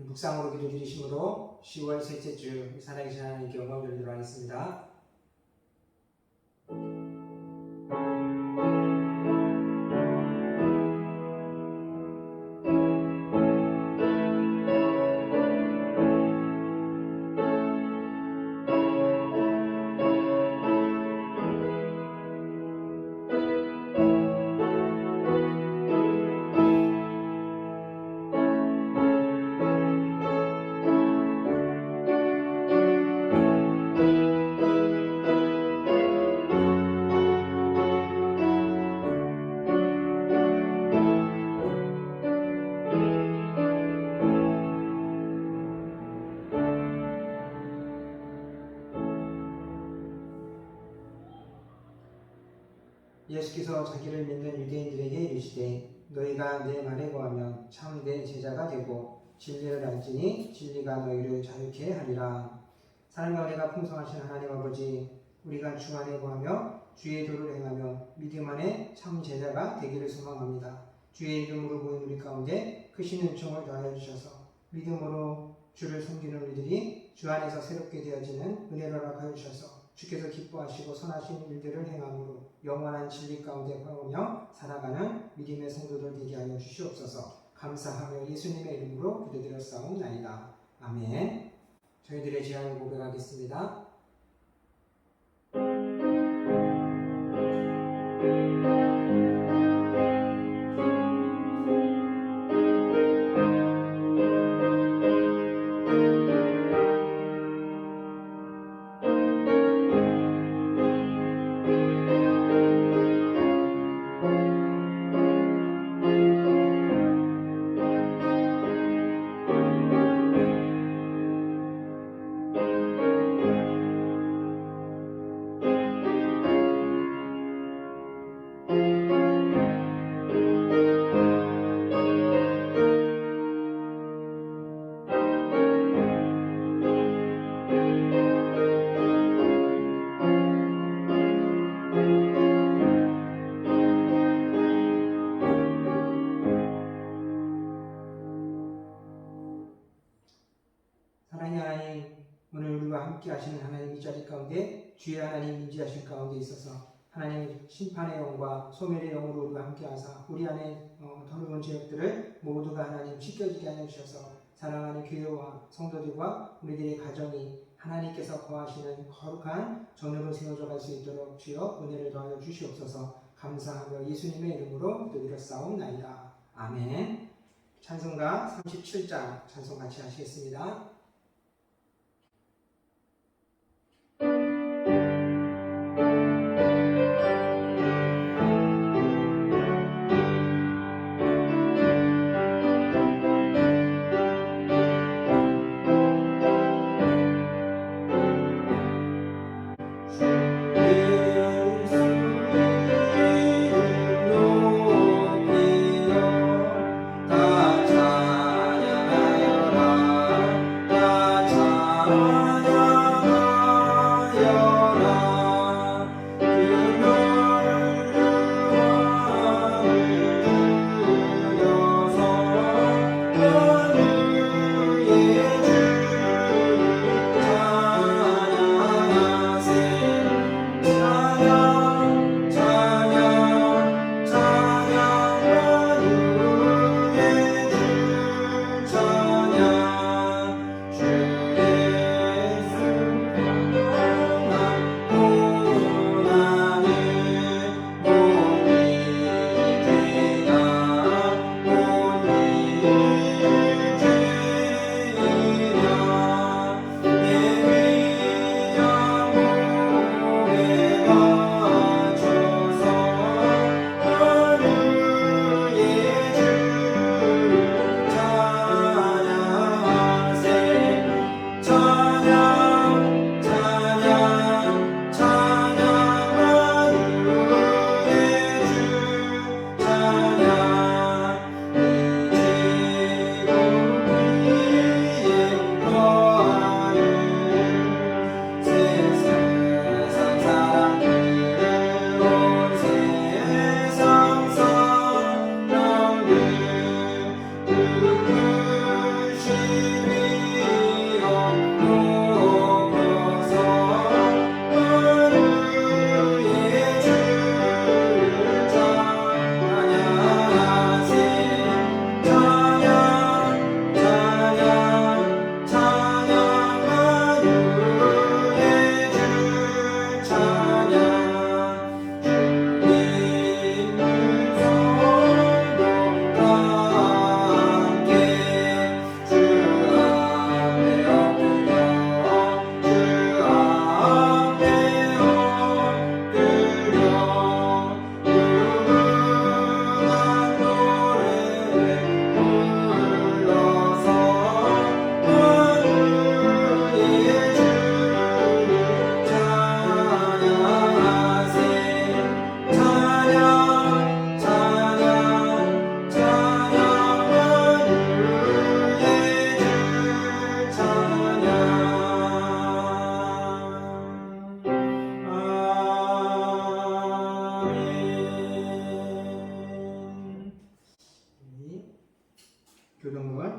묵상으로 기도 드리심으로 10월 셋째 주 살아계신 하나님께 영광 돌리도록 하겠습니다. 예수께서 자기를 믿는 유대인들에게 이르시되 너희가 내 말에 거하면 참 내 제자가 되고 진리를 알지니 진리가 너희를 자유케 하리라. 사랑과 은혜가 풍성하신 하나님 아버지, 우리가 주 안에 거하며 주의 도를 행하며 믿음 안에 참 제자가 되기를 소망합니다. 주의 이름으로 모인 우리 가운데 크신 은총을 더하여 주셔서 믿음으로 주를 섬기는 우리들이 주 안에서 새롭게 되어지는 은혜를 허락하여 주셔서 주께서 기뻐하시고 선하신 일들을 행함으로 영원한 진리 가운데 걸으며 살아가는 믿음의 성도들 되게 하여 주시옵소서. 감사하며 예수님의 이름으로 기도드렸사옵나이다. 아멘. 저희들의 죄악을 고백하겠습니다. 사랑의 하나님, 오늘 우리와 함께 하시는 하나님 이 자리 가운데 주의 하나님 임재하신 가운데 있어서 하나님 심판의 영과 소멸의 영으로 우리와 함께 하사 우리 안에 더러운 죄악들을 모두가 하나님 씻겨지게 하여 주셔서 사랑하는 교회와 성도들과 우리들의 가정이 하나님께서 거하시는 거룩한 전으로 세워져 갈 수 있도록 주여 은혜를 더하여 주시옵소서. 감사하며 예수님의 이름으로 기도드렸사옵나이다. 아멘. 찬송가 37장 찬송 같이 하시겠습니다. 다 찬양하여라.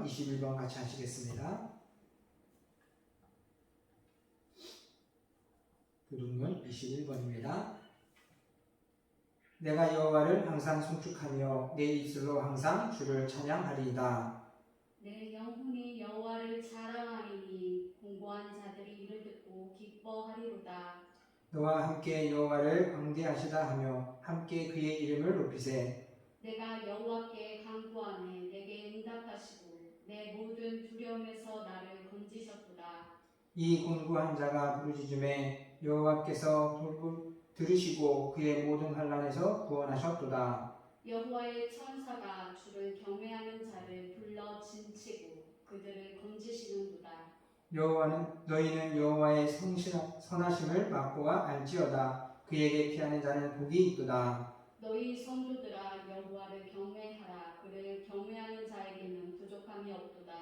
21번 같이 하시겠습니다. 교독문 21번입니다. 내가 여호와를 항상 송축하며 내 입술로 항상 주를 찬양하리이다. 내 영혼이 여호와를 자랑하리니 공고한 자들이 이를 듣고 기뻐하리로다. 너와 함께 여호와를 광대하시다 하며 함께 그의 이름을 높이세. 내가 여호와께 간구하매 내게 응답하시고 내 모든 두려움에서 나를 건지셨도다. 이 곤고한 자가 부르짖음에 여호와께서 들으시고 그의 모든 환난에서 구원하셨도다. 여호와의 천사가 주를 경외하는 자를 불러 진치고 그들을 건지시는도다. 너희는 여호와의 선하심을 맛보아 알지어다. 그에게 피하는 자는 복이 있도다. 너희 성도들아 여호와를 경외하라. 그를 경외하는 자에게는 부족함이 없도다.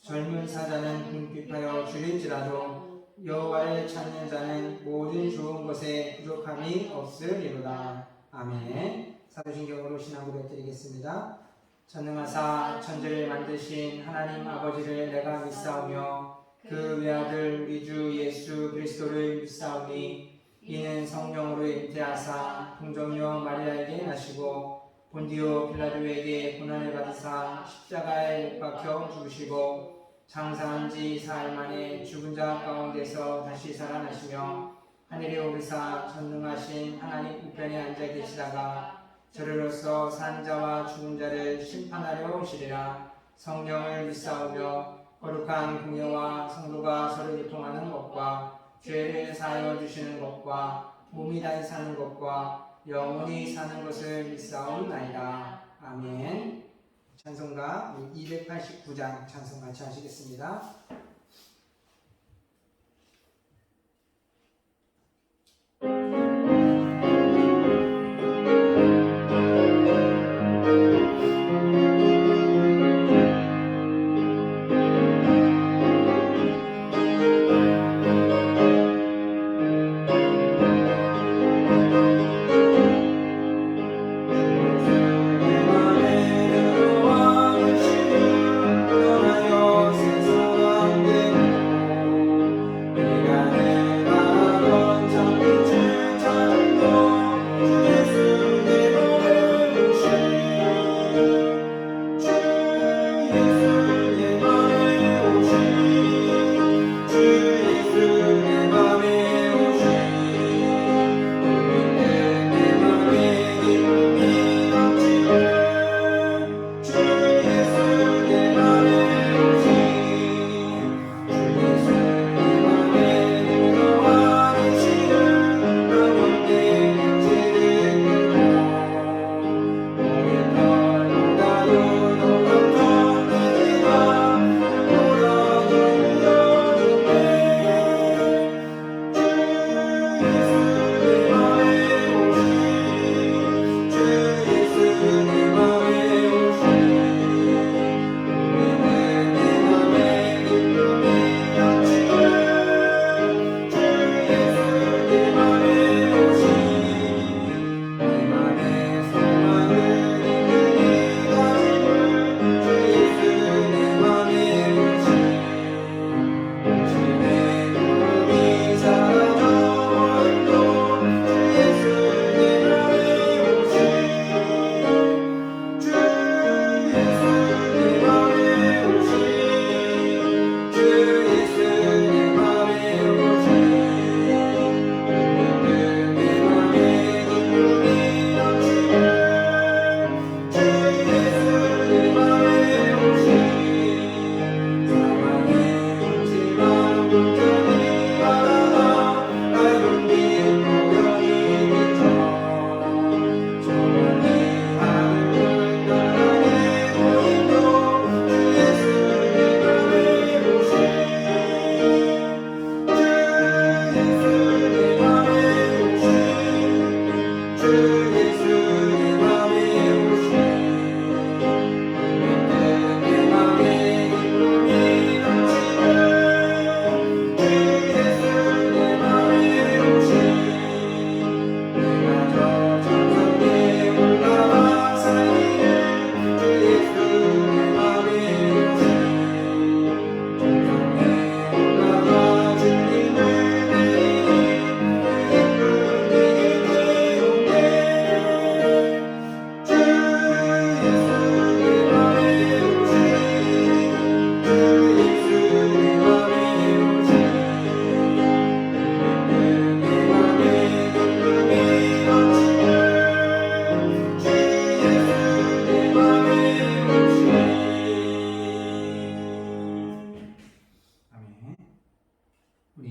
젊은 사자는 궁핍하여 줄일지라도 여호와를 찾는 자는 모든 좋은 것에 부족함이 없으리로다. 아멘. 사도신경으로 신앙 고백드리겠습니다. 전능하사 천지를 만드신 하나님 아버지를 내가 믿사오며 그 외아들 우리 주 예수 그리스도를 믿사오니 이는 성령으로 잉태하사 동정녀 마리아에게 나시고 본디오 빌라도에게 고난을 받으사 십자가에 못 박혀 죽으시고 장사한 지 사흘 만에 죽은 자 가운데서 다시 살아나시며 하늘에 오르사 전능하신 하나님 우편에 앉아 계시다가 저리로서 산 자와 죽은 자를 심판하려 오시리라. 성령을 믿사오며 거룩한 공예와 성도가 서로 교통하는 것과 죄를 사하여 주시는 것과 몸이 다시 사는 것과 영원히 사는 것을 믿사옵나이다. 아멘. 찬송가 289장 찬송 같이 하시겠습니다. 내 맘에 들어와 주시는 떠나요 세상아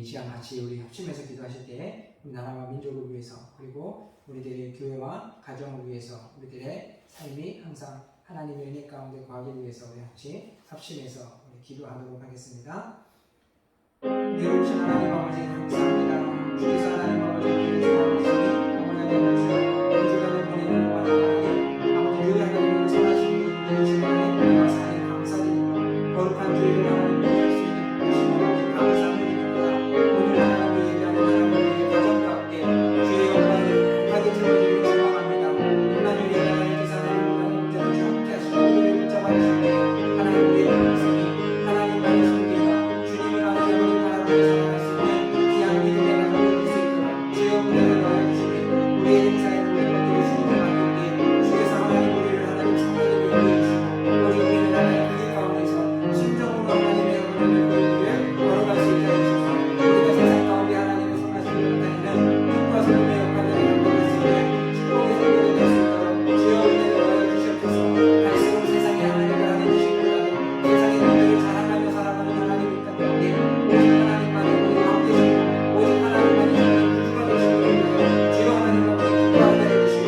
시간 같이 우리 합심해서 기도하실 때 우리 나라와 민족을 위해서 그리고 우리들의 교회와 가정을 위해서 우리들의 삶이 항상 하나님의 은혜 가운데 거하기 위해서 우리 같이 합심해서 우리 기도하도록 하겠습니다. 내려오신 하나님 아버지 감사합니다. 주께서 하나님 아버지 우리를 사랑하시니 아버지 하나님 우주가는 보내는 동안 아버지 늘 하나님을 선하시니 이 시간에 우리가 사에 감사드립니다. 거룩한 주의를 하나님 보실 수 있는 주님 감사드립니다. 오늘 하나님의 예배하는 하나님의 가정 가운데 주의 영광이 하게 되어지기를 소망합니다. 하나님 예배하는 기사는 하나님 문제를 함께 하시고 우리를 붙잡아 주시니 하나님 우리의 말씀이 하나님만의 성기가 주님을 하나님의 나라로 살아갈 수 있는 귀한 믿음의 나라로 될수 있도록 주여 은혜를 더하시니 우리의 행사에 모든 것들을 주님께 맡기기에 주께서 하나님 우리를 하나님 창조되게 인도해주시고 우리 우리를 하나님 그들 가운데서 심정으로 하나님의 은혜를 보이기를 걸어갈 수 있게 해주셔서 우리가 세상 가운데 하나님의 선하심을 나타내는 빛과 소금의 역할을 감당할 수 있는 축복의 성도가 될 수 있도록 주여 은혜를 더해주시옵소서. 갈수록 세상에 하나님을 안 해주시기보다는 세상의 일들을 자랑하며 살아가는 하나님의 땅 가운데 오직 하나님만이 우리 가운데 계시고 오직 하나님만이 저희의 구주가 되시고 주여 하나님 아버지 기뻐하게 해주시고 또 하나님의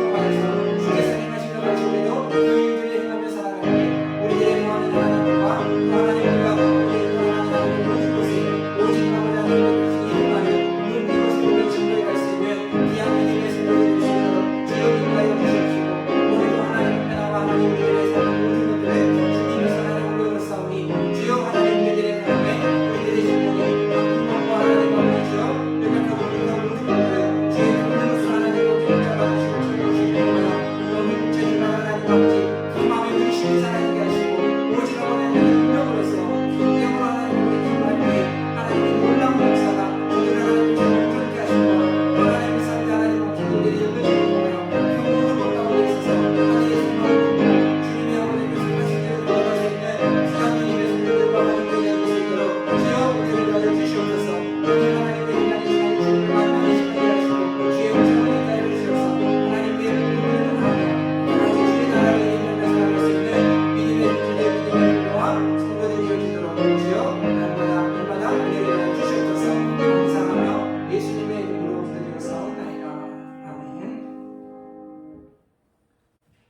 삶을 통하여서 주께서 행하신 것 같이 우리도 그 일들을 행하며 살아가는데 우리들의 구하는 하나님과 또 하나님 우리가 우리의 또 하나님 모든 곳에 오직 아버지 하나님의 이름하여 눈 이것을 보며 증거해 갈 수 있는 귀한 믿음의 성도가 될 수 있도록 주여 인도하여 주시옵시고 오늘도 하나님 앞에 나와 하나님 우리들의 삶의 모든 것들을 주님께서 하나님 우리로 싸우니 주여 하나님 우리들의 삶에 우리들의 신령에 바쁜 것과 하나님 아버지 주여 연약하고 부족한 모든 것들을 주의 긍휼로서 하나님 아버지 붙잡아 주시고 채워주시고 너무 붙여주는 하나님 아버지 그 마음에 의심이 사라지게 하시고 오직 하나님의 능력으로서 성령으로 하나님 우리 기도할 때에 하나님의 놀라운 역사가 저들 하나님의 삶을 그렇게 하시고 또 하나님의 삶에 하나님 아버지 우리들이 연결되고 통하여 그 모든 것 가운데 있어서 하나님의 생명을 품고 주님의 아버지의 하신 대로 걸어갈 수 있는 귀한 주님의 성도들과 하나님께 되어 있도록 주여 우리를 도와줘 주시옵소서. 오늘 하나님의 인간의 시간을 주님을 만나는 시간이 하시고 주의 영생을 인도하여 주시옵소서. 하나님의 은혜를 하며 오직 주의 나라를 이루며 살아갈 수 있는 믿음의 주님의 믿음과 성도들이 되어지도록 주여 날마다 은혜를 하여 주시옵소서. 감사하며 예수님의 이름으로 기도드렸사옵나이다. 아멘.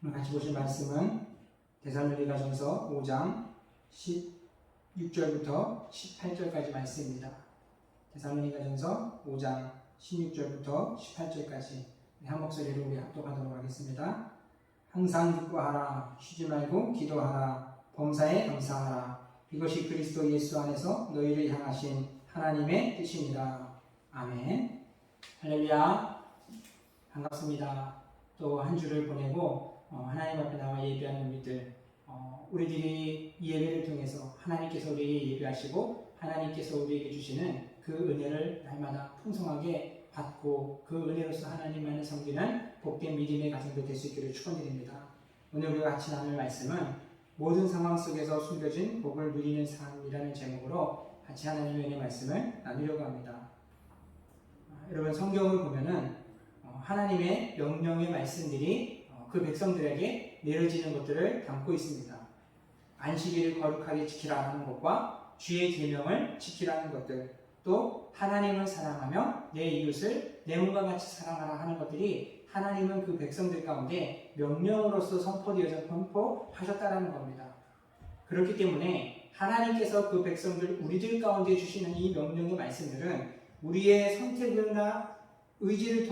오늘 같이 보실 말씀은 데살로니가전서 5장 16절부터 18절까지 말씀입니다. 데살로니가전서 5장 16절부터 18절까지 한 목소리로 우리 합독하도록 하겠습니다. 항상 기뻐하라, 쉬지 말고 기도하라, 범사에 감사하라. 이것이 그리스도 예수 안에서 너희를 향하신 하나님의 뜻입니다. 아멘. 할렐루야. 반갑습니다. 또 한 주를 보내고 하나님 앞에 나와 예배하는 우리들이 이 예배를 통해서 하나님께서 우리에게 예배하시고 하나님께서 우리에게 주시는 그 은혜를 날마다 풍성하게 받고 그 은혜로서 하나님만을 섬기는 복된 믿음의 가정도 될 수 있기를 축원드립니다. 오늘 우리가 같이 나눌 말씀은 모든 상황 속에서 숨겨진 복을 누리는 삶이라는 제목으로 같이 하나님의 은혜 말씀을 나누려고 합니다. 여러분 성경을 보면은 하나님의 명령의 말씀들이 그 백성들에게 내려지는 것들을 담고 있습니다. 안식일을 거룩하게 지키라는 것과 주의 계명을 지키라는 것들, 또 하나님을 사랑하며 내 이웃을 내 몸과 같이 사랑하라 하는 것들이 하나님은 그 백성들 가운데 명령으로서 선포하셨다는 겁니다. 그렇기 때문에 하나님께서 그 백성들 우리들 가운데 주시는 이 명령의 말씀들은 우리의 선택이나 의지를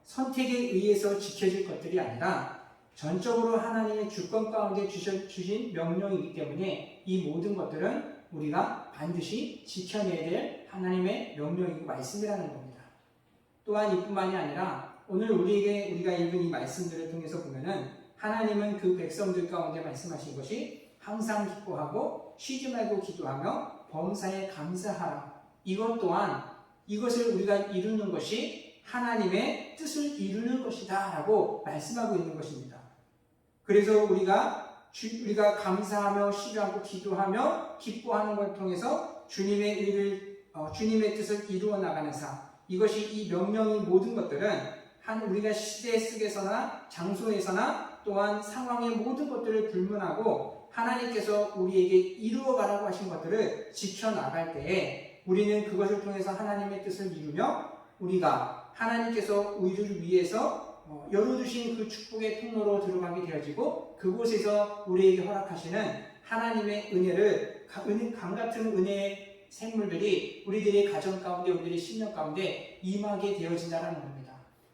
선택에 의해서 지켜질 것들이 아니라 전적으로 하나님의 주권 가운데 주신 명령이기 때문에 이 모든 것들은 우리가 반드시 지켜내야 될 하나님의 명령이고 말씀이라는 겁니다. 또한 이뿐만이 아니라 오늘 우리가 읽은 이 말씀들을 통해서 보면은 하나님은 그 백성들 가운데 말씀하신 것이 항상 기뻐하고 쉬지 말고 기도하며 범사에 감사하라. 이것 또한 이것을 우리가 이루는 것이 하나님의 뜻을 이루는 것이다 라고 말씀하고 있는 것입니다. 그래서 우리가 감사하며 쉬지 않고 기도하며 기뻐하는 것을 통해서 주님의 뜻을 이루어 나가는 삶, 이것이 이 명령의 모든 것들은 우리가 시대 속에서나 장소에서나 또한 상황의 모든 것들을 불문하고 하나님께서 우리에게 이루어가라고 하신 것들을 지켜나갈 때에 우리는 그것을 통해서 하나님의 뜻을 이루며 우리가 하나님께서 우리를 위해서 열어두신 그 축복의 통로로 들어가게 되어지고 그곳에서 우리에게 허락하시는 하나님의 은혜를 강같은 은혜의 생물들이 우리들의 가정 가운데 우리들의 심령 가운데 임하게 되어진다는 겁니다.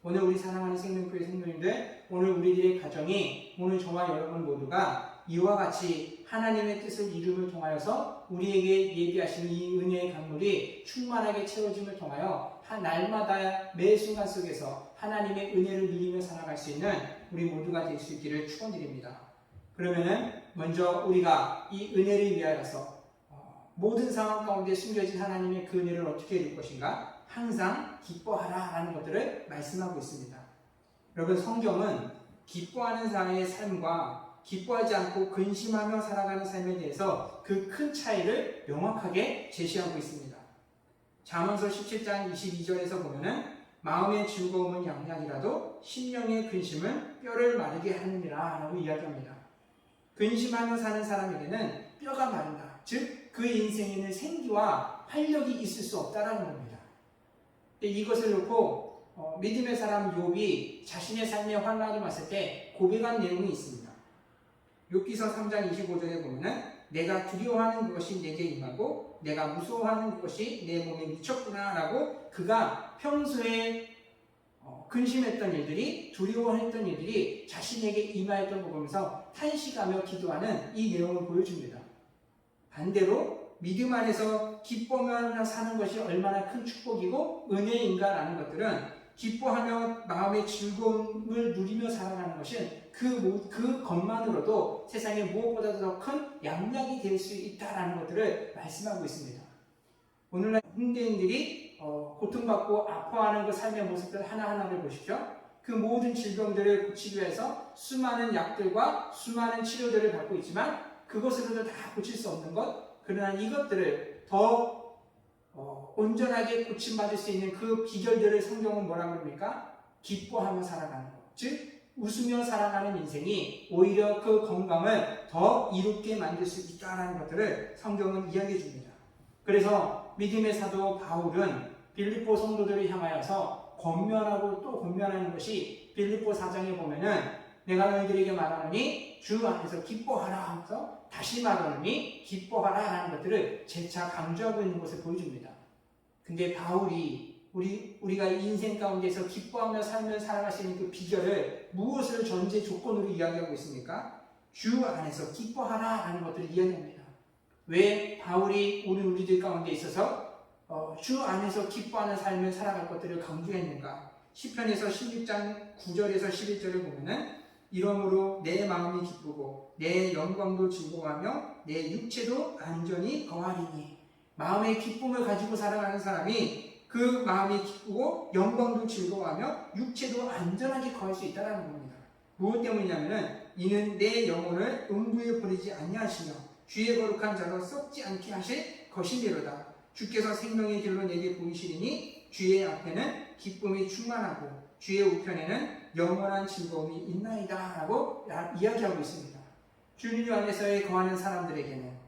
오늘 우리 사랑하는 생명교회 성도님들, 오늘 우리들의 가정이 오늘 저와 여러분 모두가 이와 같이 하나님의 뜻을 이룸을 통하여서 우리에게 예비하시는 이 은혜의 강물이 충만하게 채워짐을 통하여 날마다 매 순간 속에서 하나님의 은혜를 누리며 살아갈 수 있는 우리 모두가 될 수 있기를 축원드립니다. 그러면은 먼저 우리가 이 은혜를 위하여서 모든 상황 가운데 숨겨진 하나님의 그 은혜를 어떻게 이룰 것인가? 항상 기뻐하라 라는 것들을 말씀하고 있습니다. 여러분, 성경은 기뻐하는 자의 삶과 기뻐하지 않고 근심하며 살아가는 삶에 대해서 그 큰 차이를 명확하게 제시하고 있습니다. 잠언서 17장 22절에서 보면은 마음의 즐거움은 양약이라도 심령의 근심은 뼈를 마르게 하느니라 라고 이야기합니다. 근심하며 사는 사람에게는 뼈가 마른다. 즉, 그 인생에는 생기와 활력이 있을 수 없다라는 겁니다. 이것을 놓고 믿음의 사람 욥이 자신의 삶에 환난이 왔을 때 고백한 내용이 있습니다. 욥기서 3장 25절에 보면은 내가 두려워하는 것이 내게 임하고 내가 무서워하는 것이 내 몸에 미쳤구나 라고 그가 평소에 근심했던 일들이, 두려워했던 일들이 자신에게 임하였던 거 보면서 탄식하며 기도하는 이 내용을 보여줍니다. 반대로 믿음 안에서 기뻐하며 사는 것이 얼마나 큰 축복이고 은혜인가라는 것들은 기뻐하며 마음의 즐거움을 누리며 살아가는 것은 그 것만으로도 세상에 무엇보다도 더 큰 양약이 될 수 있다는 것들을 말씀하고 있습니다. 오늘날 현대인들이 고통받고 아파하는 그 삶의 모습들 하나하나를 보십시오. 그 모든 질병들을 고치기 위해서 수많은 약들과 수많은 치료들을 받고 있지만 그것으로도 다 고칠 수 없는 것, 그러나 이것들을 더 온전하게 고침받을 수 있는 그 비결들을 성경은 뭐라고 합니까? 기뻐하며 살아가는 것. 즉, 웃으며 살아가는 인생이 오히려 그 건강을 더 이롭게 만들 수 있다는 것들을 성경은 이야기해 줍니다. 그래서 믿음의 사도 바울은 빌립보 성도들을 향하여서 권면하고 또 권면하는 것이 빌립보 4장에 보면은 내가 너희들에게 말하노니 주 안에서 기뻐하라 하면서 다시 말하노니 기뻐하라 라는 것들을 재차 강조하고 있는 것을 보여줍니다. 근데 바울이 우리가 인생 가운데서 기뻐하며 삶을 살아갈 수 있는 그 비결을 무엇을 전제 조건으로 이야기하고 있습니까? 주 안에서 기뻐하라 라는 것들을 이야기합니다. 왜 바울이 우리들 가운데 있어서 주 안에서 기뻐하는 삶을 살아갈 것들을 강조했는가? 시편에서 16장 9절에서 11절을 보면은 이러므로 내 마음이 기쁘고 내 영광도 즐거워하며 내 육체도 안전히 거하리니. 마음의 기쁨을 가지고 살아가는 사람이 그 마음이 기쁘고 영광도 즐거워하며 육체도 안전하게 거할 수 있다는 겁니다. 무엇 때문이냐면은 이는 내 영혼을 음부에 버리지 아니하시며 주의 거룩한 자로 썩지 않게 하실 것이니로다. 주께서 생명의 길로 내게 보이시리니 주의 앞에는 기쁨이 충만하고 주의 우편에는 영원한 즐거움이 있나이다 라고 이야기하고 있습니다. 주님 안에서의 거하는 사람들에게는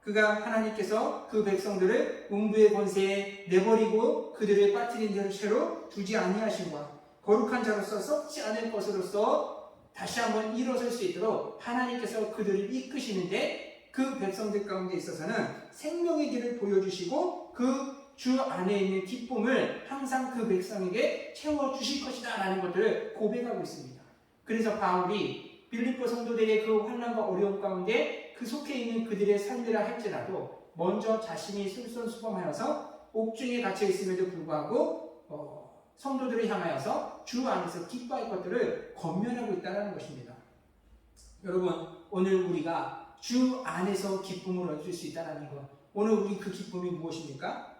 그가 하나님께서 그 백성들을 음부의 권세에 내버리고 그들을 빠뜨린 채로 두지 아니하심과 거룩한 자로서 썩지 않을 것으로서 다시 한번 일어설 수 있도록 하나님께서 그들을 이끄시는데 그 백성들 가운데 있어서는 생명의 길을 보여주시고 그 주 안에 있는 기쁨을 항상 그 백성에게 채워주실 것이다 라는 것들을 고백하고 있습니다. 그래서 바울이 빌립보 성도들의 그 환난과 어려움 가운데 그 속해 있는 그들의 삶이라 할지라도 먼저 자신이 솔선수범하여서 옥중에 갇혀 있음에도 불구하고 성도들을 향하여서 주 안에서 기뻐할 것들을 권면하고 있다는 것입니다. 여러분, 오늘 우리가 주 안에서 기쁨을 얻을 수 있다는 것, 오늘 우리 그 기쁨이 무엇입니까?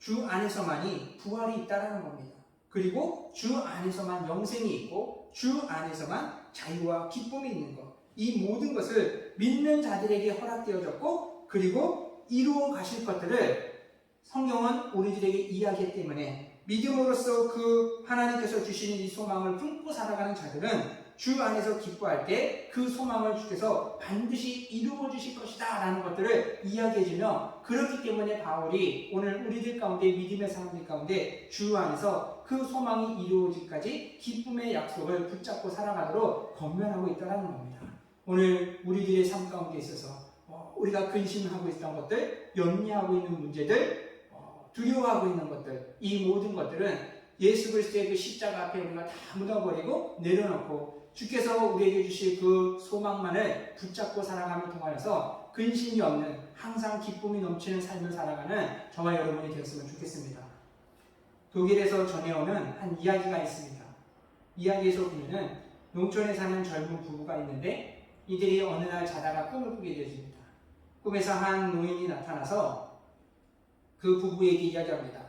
주 안에서만이 부활이 있다는 겁니다. 그리고 주 안에서만 영생이 있고 주 안에서만 자유와 기쁨이 있는 것, 이 모든 것을 믿는 자들에게 허락되어졌고 그리고 이루어 가실 것들을 성경은 우리들에게 이야기했기 때문에 믿음으로써 그 하나님께서 주시는 이 소망을 품고 살아가는 자들은 주 안에서 기뻐할 때 그 소망을 주께서 반드시 이루어 주실 것이다 라는 것들을 이야기해주며, 그렇기 때문에 바울이 오늘 우리들 가운데, 믿음의 사람들 가운데 주 안에서 그 소망이 이루어지기까지 기쁨의 약속을 붙잡고 살아가도록 권면하고 있다는 겁니다. 오늘 우리들의 삶 가운데 있어서 우리가 근심하고 있던 것들, 염려하고 있는 문제들, 두려워하고 있는 것들, 이 모든 것들은 예수 그리스도의 그 십자가 앞에 우리가 다 묻어버리고 내려놓고 주께서 우리에게 주실 그 소망만을 붙잡고 살아가며 통하여서 근심이 없는, 항상 기쁨이 넘치는 삶을 살아가는 저와 여러분이 되었으면 좋겠습니다. 독일에서 전해오는 한 이야기가 있습니다. 이야기에서 보면은 농촌에 사는 젊은 부부가 있는데 이들이 어느 날 자다가 꿈을 꾸게 되어집니다. 꿈에서 한 노인이 나타나서 그 부부에게 이야기합니다.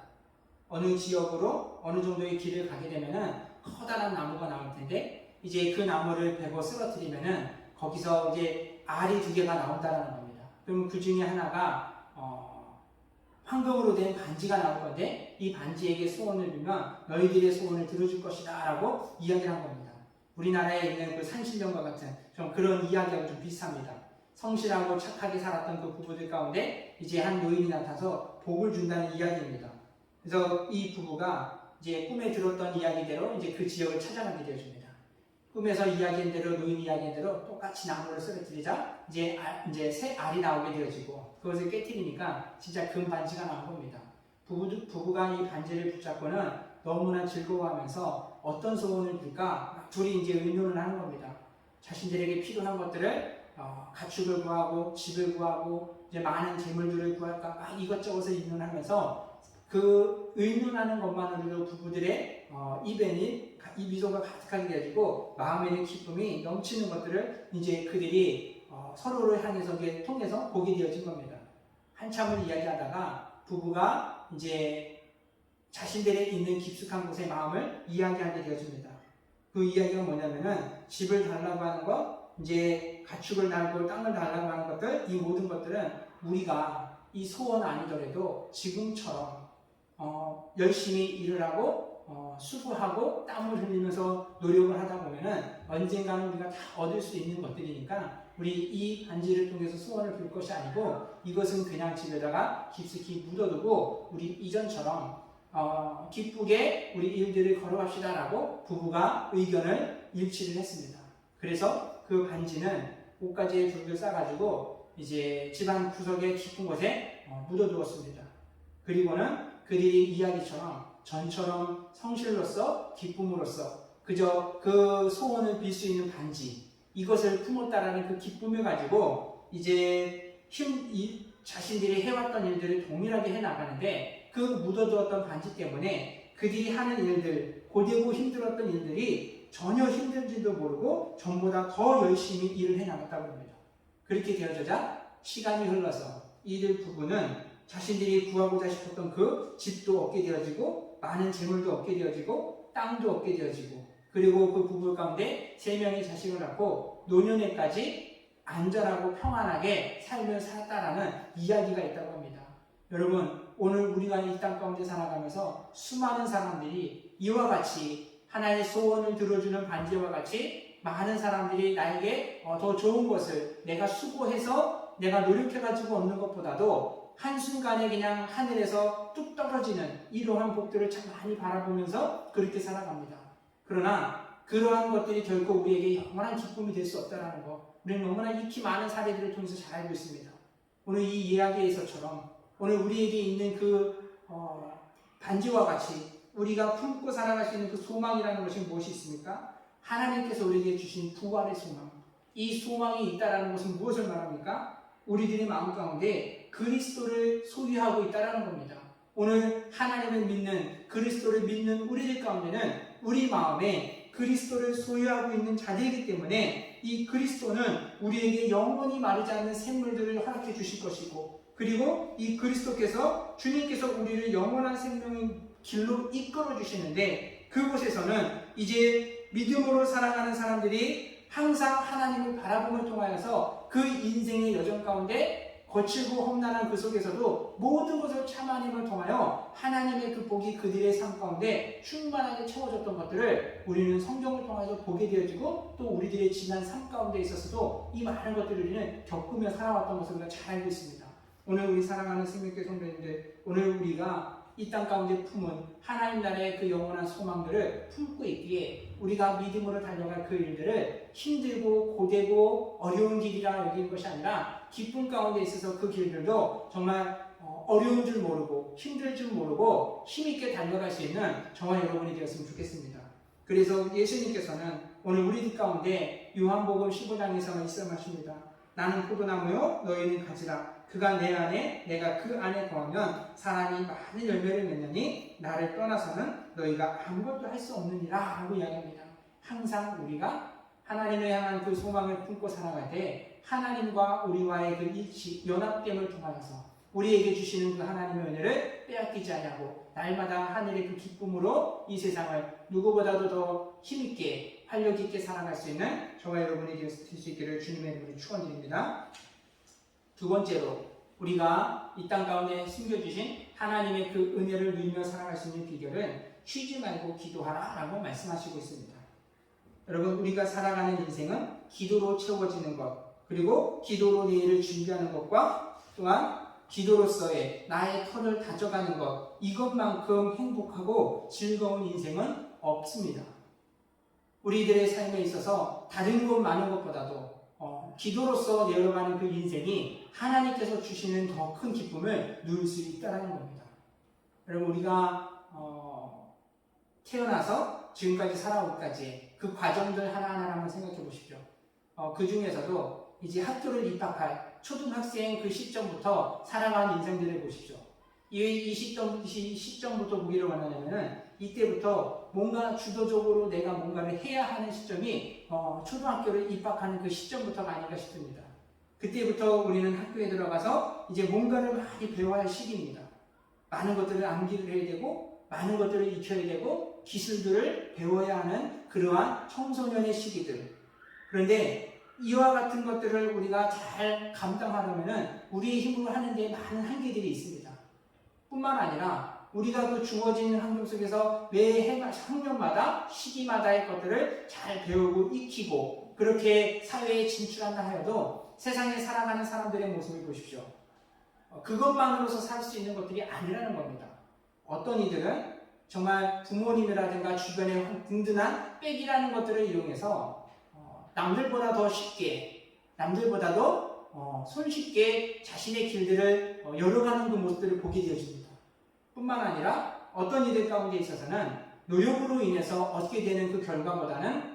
어느 지역으로 어느 정도의 길을 가게 되면은 커다란 나무가 나올 텐데 이제 그 나무를 베고 쓰러뜨리면은 거기서 이제 알이 2개가 나온다라는 겁니다. 그럼 그 중에 하나가 황금으로 된 반지가 나올 건데 이 반지에게 소원을 빌면 너희들의 소원을 들어줄 것이다 라고 이야기를 한 겁니다. 우리나라에 있는 그 산신령과 같은 좀 그런 이야기하고 좀 비슷합니다. 성실하고 착하게 살았던 그 부부들 가운데 이제 한 노인이 나타나서 복을 준다는 이야기입니다. 그래서 이 부부가 이제 꿈에 들었던 이야기대로 이제 그 지역을 찾아가게 되어집니다. 꿈에서 이야기한 대로, 노인이 이야기한 대로 똑같이 나무를 쓰러뜨리자 이제 새 알이 나오게 되어지고 그것을 깨뜨리니까 진짜 금 반지가 나온 겁니다. 부부가 이 반지를 붙잡고는 너무나 즐거워하면서 어떤 소원을 빌까 둘이 이제 의논을 하는 겁니다. 자신들에게 필요한 것들을 가축을 구하고 집을 구하고 이제 많은 재물들을 구할까 막 이것저것을 의논하면서 그 의논하는 것만으로도 부부들의 입에는 이 미소가 가득하게 되어지고 마음에는 기쁨이 넘치는 것들을 이제 그들이 서로를 향해서 통해서 보게 되어진 겁니다. 한참을 이야기하다가 부부가 이제 자신들의 있는 깊숙한 곳의 마음을 이야기하게 되어집니다. 그 이야기가 뭐냐면은 집을 달라고 하는 것, 이제 가축을 달고 땅을 달라고 하는 것들, 이 모든 것들은 우리가 이 소원 아니더라도 지금처럼 열심히 일을 하고 수고하고 땀을 흘리면서 노력을 하다 보면은 언젠가는 우리가 다 얻을 수 있는 것들이니까 우리 이 반지를 통해서 소원을 빌 것이 아니고 이것은 그냥 집에다가 깊숙이 묻어두고 우리 이전처럼 기쁘게 우리 일들을 걸어갑시다 라고 부부가 의견을 일치를 했습니다. 그래서 그 반지는 옷가지에 불을 싸가지고 이제 집안 구석의 깊은 곳에 묻어두었습니다. 그리고는 그들이 이야기처럼 전처럼 성실로서 기쁨으로써 그저 그 소원을 빌 수 있는 반지, 이것을 품었다라는 그 기쁨을 가지고 이제 자신들이 해왔던 일들을 동일하게 해나가는데 그 묻어두었던 반지 때문에 그들이 하는 일들, 고되고 힘들었던 일들이 전혀 힘든지도 모르고 전보다 더 열심히 일을 해나갔다고 합니다. 그렇게 되어져자 시간이 흘러서 이들 부부는 자신들이 구하고자 싶었던 그 집도 얻게 되어지고 많은 재물도 얻게 되어지고 땅도 얻게 되어지고 그리고 그 부부 가운데 3명의 자식을 낳고 노년에까지 안전하고 평안하게 삶을 살았다라는 이야기가 있다고 합니다. 여러분, 오늘 우리가 이 땅 가운데 살아가면서 수많은 사람들이 이와 같이 하나의 소원을 들어주는 반지와 같이 많은 사람들이 나에게 더 좋은 것을 내가 수고해서 내가 노력해가지고 얻는 것보다도 한순간에 그냥 하늘에서 뚝 떨어지는 이러한 복들을 참 많이 바라보면서 그렇게 살아갑니다. 그러나 그러한 것들이 결코 우리에게 영원한 기쁨이 될 수 없다는 것, 우리는 너무나 익히 많은 사례들을 통해서 잘 알고 있습니다. 오늘 이 이야기에서처럼 오늘 우리에게 있는 그 반지와 같이 우리가 품고 살아갈 수 있는 그 소망이라는 것이 무엇이 있습니까? 하나님께서 우리에게 주신 부활의 소망. 이 소망이 있다는 것은 무엇을 말합니까? 우리들의 마음 가운데 그리스도를 소유하고 있다는 겁니다. 오늘 하나님을 믿는, 그리스도를 믿는 우리들 가운데는 우리 마음에 그리스도를 소유하고 있는 자들이기 때문에 이 그리스도는 우리에게 영원히 마르지 않는 샘물들을 허락해 주실 것이고, 그리고 이 그리스도께서, 주님께서 우리를 영원한 생명의 길로 이끌어 주시는데, 그곳에서는 이제 믿음으로 살아가는 사람들이 항상 하나님을 바라봄을 통하여서 그 인생의 여정 가운데 거칠고 험난한 그 속에서도 모든 것을 참아냄을 통하여 하나님의 그 복이 그들의 삶 가운데 충만하게 채워졌던 것들을 우리는 성경을 통해서 보게 되어지고 또 우리들의 지난 삶 가운데 있어서도 이 많은 것들을 우리는 겪으며 살아왔던 것을 우리가 잘 알고 있습니다. 오늘 우리 사랑하는 생명교회 성도님들, 오늘 우리가 이 땅 가운데 품은 하나님 나라의 그 영원한 소망들을 품고 있기에 우리가 믿음으로 달려갈 그 일들을 힘들고 고되고 어려운 길이라 여기는 것이 아니라 기쁨 가운데 있어서 그 길들도 정말 어려운 줄 모르고 힘들 줄 모르고 힘있게 달려갈 수 있는 저와 여러분이 되었으면 좋겠습니다. 그래서 예수님께서는 오늘 우리 가운데 요한복음 15장에서 말씀하십니다. 나는 포도나무요 너희는 가지라. 그가 내 안에 내가 그 안에 거하면 사람이 많은 열매를 맺느니 나를 떠나서는 너희가 아무것도 할 수 없느니라 하고 이야기합니다. 항상 우리가 하나님을 향한 그 소망을 품고 살아갈 때 하나님과 우리와의 그 일치, 연합됨을 통하여서 우리에게 주시는 그 하나님의 은혜를 빼앗기지 아니하고 날마다 하늘의 그 기쁨으로 이 세상을 누구보다도 더 힘있게 활력 있게 살아갈 수 있는 저와 여러분이 될 수 있기를 주님의 이름으로 축원드립니다. 두 번째로 우리가 이 땅 가운데 숨겨주신 하나님의 그 은혜를 누리며 살아갈 수 있는 비결은 쉬지 말고 기도하라 라고 말씀하시고 있습니다. 여러분, 우리가 살아가는 인생은 기도로 채워지는 것, 그리고 기도로 내일을 준비하는 것과 또한 기도로서의 나의 터를 다져가는 것, 이것만큼 행복하고 즐거운 인생은 없습니다. 우리들의 삶에 있어서 다른 것 많은 것보다도 기도로서 내어가는 그 인생이 하나님께서 주시는 더 큰 기쁨을 누릴 수 있다는 겁니다. 여러분, 우리가 태어나서 지금까지 살아오기까지 그 과정들 하나하나 한번 생각해 보십시오. 그 중에서도 이제 학교를 입학할 초등학생 그 시점부터 살아가는 인생들을 보십시오. 이 시점부터 보기를 원하냐면은 이때부터 뭔가 주도적으로 내가 뭔가를 해야 하는 시점이 초등학교를 입학하는 그 시점부터가 아닌가 싶습니다. 그때부터 우리는 학교에 들어가서 이제 뭔가를 많이 배워야 할 시기입니다. 많은 것들을 암기를 해야 되고 많은 것들을 익혀야 되고 기술들을 배워야 하는 그러한 청소년의 시기들. 그런데 이와 같은 것들을 우리가 잘 감당하려면 우리의 힘으로 하는 데 많은 한계들이 있습니다. 뿐만 아니라 우리가 그 주어진 환경 속에서 매 학년마다 시기마다의 것들을 잘 배우고 익히고 그렇게 사회에 진출한다 하여도 세상에 살아가는 사람들의 모습을 보십시오. 그것만으로서 살 수 있는 것들이 아니라는 겁니다. 어떤 이들은 정말 부모님이라든가 주변의 든든한 백이라는 것들을 이용해서 남들보다 더 쉽게, 남들보다도 손쉽게 자신의 길들을 열어가는 그 모습들을 보게 되어집니다. 뿐만 아니라 어떤 이들 가운데 있어서는 노력으로 인해서 얻게 되는 그 결과보다는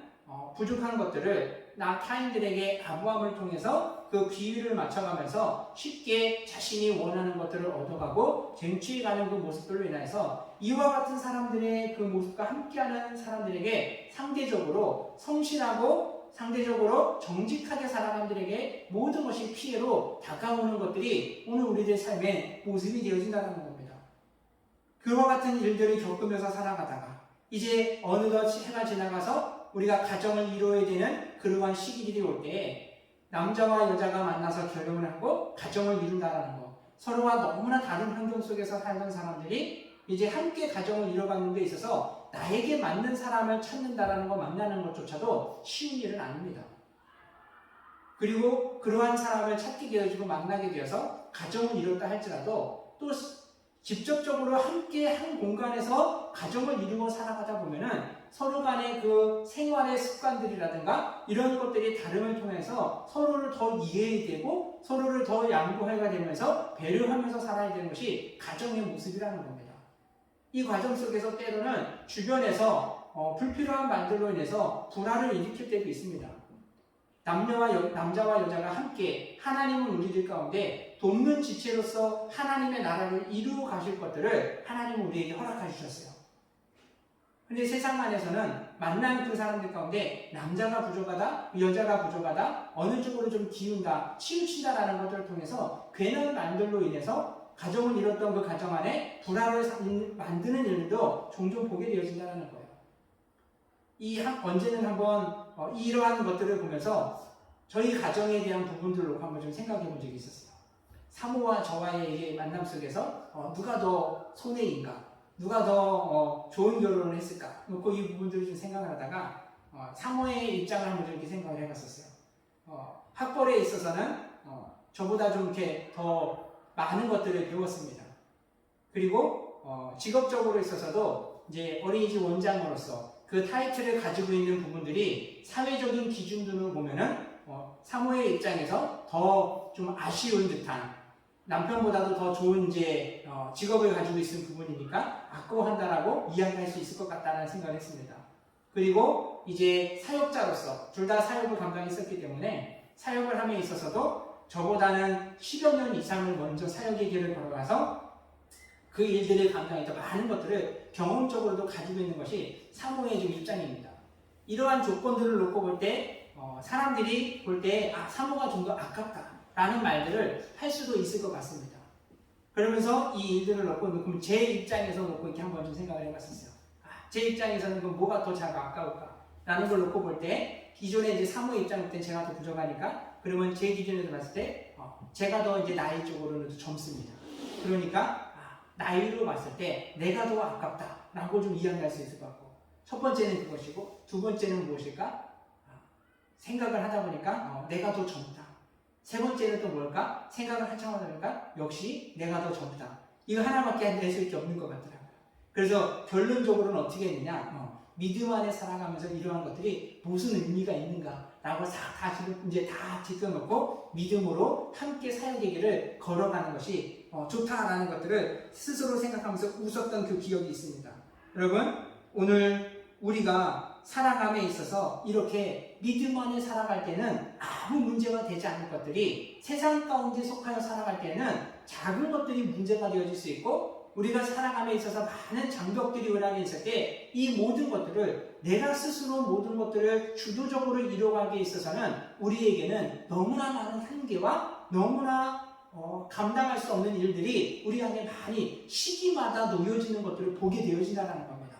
부족한 것들을 타인들에게 아부함을 통해서 그 비율을 맞춰가면서 쉽게 자신이 원하는 것들을 얻어가고 쟁취해가는 그 모습들로 인해서 이와 같은 사람들의 그 모습과 함께하는 사람들에게 상대적으로 성실하고 상대적으로 정직하게 살아가는 사람들에게 모든 것이 피해로 다가오는 것들이 오늘 우리들의 삶의 모습이 되어진다는 겁니다. 그와 같은 일들을 겪으면서 살아가다가 이제 어느덧 해가 지나가서 우리가 가정을 이루어야 되는 그러한 시기들이 올 때에 남자와 여자가 만나서 결혼을 하고 가정을 이룬다는 것, 서로가 너무나 다른 환경 속에서 살던 사람들이 이제 함께 가정을 이뤄가는 데 있어서 나에게 맞는 사람을 찾는다는 것, 만나는 것조차도 쉬운 일은 아닙니다. 그리고 그러한 사람을 찾게 되어지고 만나게 되어서 가정을 이뤘다 할지라도 또 직접적으로 함께 한 공간에서 가정을 이루어 살아가다 보면은 서로 간의 그 생활의 습관들이라든가 이런 것들이 다름을 통해서 서로를 더 이해해야 되고 서로를 더 양보해야 되면서 배려하면서 살아야 되는 것이 가정의 모습이라는 겁니다. 이 과정 속에서 때로는 주변에서 불필요한 말들로 인해서 불화를 일으킬 때도 있습니다. 남자와 여자가 함께 하나님은 우리들 가운데 돕는 지체로서 하나님의 나라를 이루어 가실 것들을 하나님은 우리에게 허락해 주셨어요. 근데 세상 안에서는 만난 그 사람들 가운데 남자가 부족하다, 여자가 부족하다, 어느 쪽으로 좀 기운다, 치우친다라는 것들을 통해서 괜한 말들로 인해서 가정을 이뤘던 그 가정 안에 불화를 만드는 일도 종종 보게 되어진다는 거예요. 언제는 한번 이러한 것들을 보면서 저희 가정에 대한 부분들로 한번 좀 생각해 본 적이 있었어요. 사모와 저와의 만남 속에서 누가 더 손해인가, 누가 더 좋은 결혼을 했을까, 이 부분들을 좀 생각을 하다가 사모의 입장을 한번 이렇게 생각을 해봤었어요. 학벌에 있어서는 저보다 좀 이렇게 더 많은 것들을 배웠습니다. 그리고 직업적으로 있어서도 이제 어린이집 원장으로서 그 타이틀을 가지고 있는 부분들이 사회적인 기준으로 보면은 사모의 입장에서 더 좀 아쉬운 듯한, 남편보다도 더 좋은 이제 직업을 가지고 있는 부분이니까 아까워한다라고 이야기할 수 있을 것 같다는 생각을 했습니다. 그리고 이제 사역자로서 둘 다 사역을 감당했었기 때문에 사역을 함에 있어서도 저보다는 10여 년 이상을 먼저 사역의 길을 걸어가서 그 일들을 감당했던 많은 것들을 경험적으로도 가지고 있는 것이 사모의 좀 입장입니다. 이러한 조건들을 놓고 볼 때 사람들이 볼 때 사모가 좀 더 아깝다라는 말들을 할 수도 있을 것 같습니다. 그러면서 이 일들을 놓고 그럼 제 입장에서 놓고 이렇게 한번 좀 생각을 해봤었어요. 제 입장에서는 그럼 뭐가 더 자가 아까울까라는 걸 놓고 볼 때 기존의 이제 사모의 입장일 때 제가 더 부족하니까 그러면 제 기준에서 봤을 때 제가 더 이제 나이 쪽으로는 젊습니다. 그러니까 나이로 봤을 때 내가 더 아깝다라고 좀 이야기할 수 있을 것 같고, 첫 번째는 그것이고 두 번째는 무엇일까? 생각을 하다 보니까 내가 더 젊다. 세 번째는 또 뭘까? 생각을 한참 하다 보니까 역시 내가 더 젊다. 이거 하나밖에 낼 수 없는 것 같더라고요. 그래서 결론적으로는 어떻게 했느냐? 믿음 안에 살아가면서 이러한 것들이 무슨 의미가 있는가라고 다 짚어놓고 믿음으로 함께 사역의 길을 걸어가는 것이 좋다라는 것들을 스스로 생각하면서 웃었던 그 기억이 있습니다. 여러분, 오늘 우리가 살아감에 있어서 이렇게 믿음 안에 살아갈 때는 아무 문제가 되지 않을 것들이 세상 가운데 속하여 살아갈 때는 작은 것들이 문제가 되어질 수 있고, 우리가 살아감에 있어서 많은 장벽들이 우리 있을 때 이 모든 것들을 내가 스스로 모든 것들을 주도적으로 이뤄가기에 있어서는 우리에게는 너무나 많은 한계와 너무나 감당할 수 없는 일들이 우리 안에 많이 시기마다 놓여지는 것들을 보게 되어진다는 겁니다.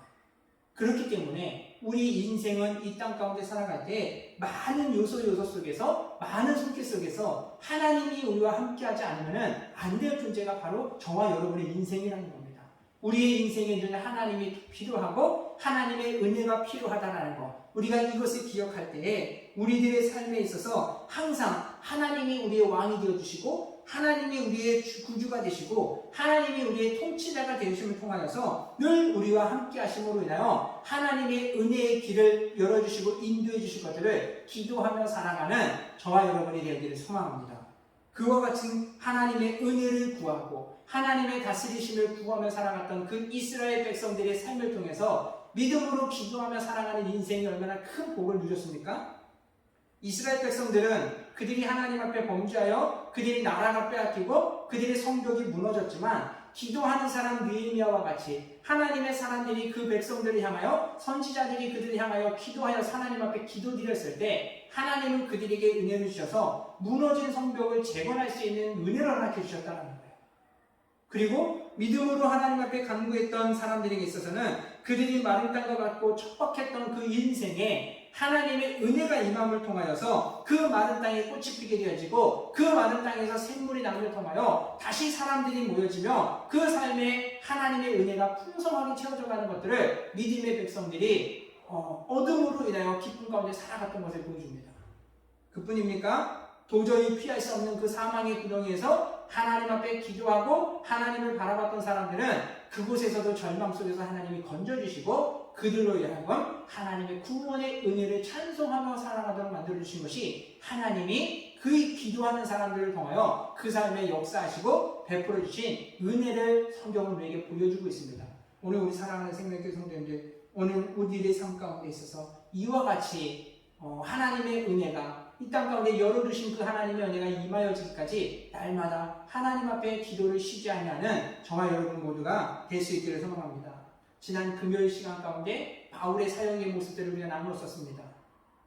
그렇기 때문에 우리 인생은 이 땅 가운데 살아갈 때 많은 요소 속에서, 많은 손길 속에서 하나님이 우리와 함께하지 않으면 안 될 존재가 바로 저와 여러분의 인생이라는 겁니다. 우리의 인생에 늘 하나님이 필요하고 하나님의 은혜가 필요하다는 것, 우리가 이것을 기억할 때에 우리들의 삶에 있어서 항상 하나님이 우리의 왕이 되어주시고 하나님이 우리의 구주가 되시고 하나님이 우리의 통치자가 되심을 통하여서 늘 우리와 함께 하심으로 인하여 하나님의 은혜의 길을 열어주시고 인도해 주실 것들을 기도하며 살아가는 저와 여러분이 되기를 소망합니다. 그와 같은 하나님의 은혜를 구하고 하나님의 다스리심을 구하며 살아갔던 그 이스라엘 백성들의 삶을 통해서 믿음으로 기도하며 살아가는 인생이 얼마나 큰 복을 누렸습니까? 이스라엘 백성들은 그들이 하나님 앞에 범죄하여 그들이 나라가 빼앗기고 그들의 성벽이 무너졌지만 기도하는 사람 느헤미야와 같이 하나님의 사람들이 그 백성들을 향하여, 선지자들이 그들을 향하여 기도하여 하나님 앞에 기도드렸을 때 하나님은 그들에게 은혜를 주셔서 무너진 성벽을 재건할 수 있는 은혜를 허락해 주셨다는 거예요. 그리고 믿음으로 하나님 앞에 간구했던 사람들에게 있어서는 그들이 마른 땅과 같고 척박했던 그 인생에 하나님의 은혜가 임함을 통하여서 그 마른 땅에 꽃이 피게 되어지고 그 마른 땅에서 샘물이 남을 통하여 다시 사람들이 모여지며 그 삶에 하나님의 은혜가 풍성하게 채워져 가는 것들을 믿음의 백성들이 어둠으로 인하여 기쁨 가운데 살아갔던 것을 보여줍니다. 그뿐입니까? 도저히 피할 수 없는 그 사망의 구덩이에서 하나님 앞에 기도하고 하나님을 바라봤던 사람들은 그곳에서도 절망 속에서 하나님이 건져주시고 그들로 인하여 하나님의 구원의 은혜를 찬송하며 살아가도록 만들어주신 것이 하나님이 그 기도하는 사람들을 통하여 그 삶에 역사하시고 베풀어주신 은혜를 성경은 우리에게 보여주고 있습니다. 오늘 우리 사랑하는 생명교회 성도님들, 오늘 우리들의 삶 가운데 있어서 이와 같이 하나님의 은혜가 이 땅 가운데 열어두신 그 하나님의 은혜가 임하여지기까지 날마다 하나님 앞에 기도를 쉬지 아니하는 저와 여러분 모두가 될 수 있기를 소망합니다. 지난 금요일 시간 가운데 바울의 사역의 모습들을 우리가 나누었습니다.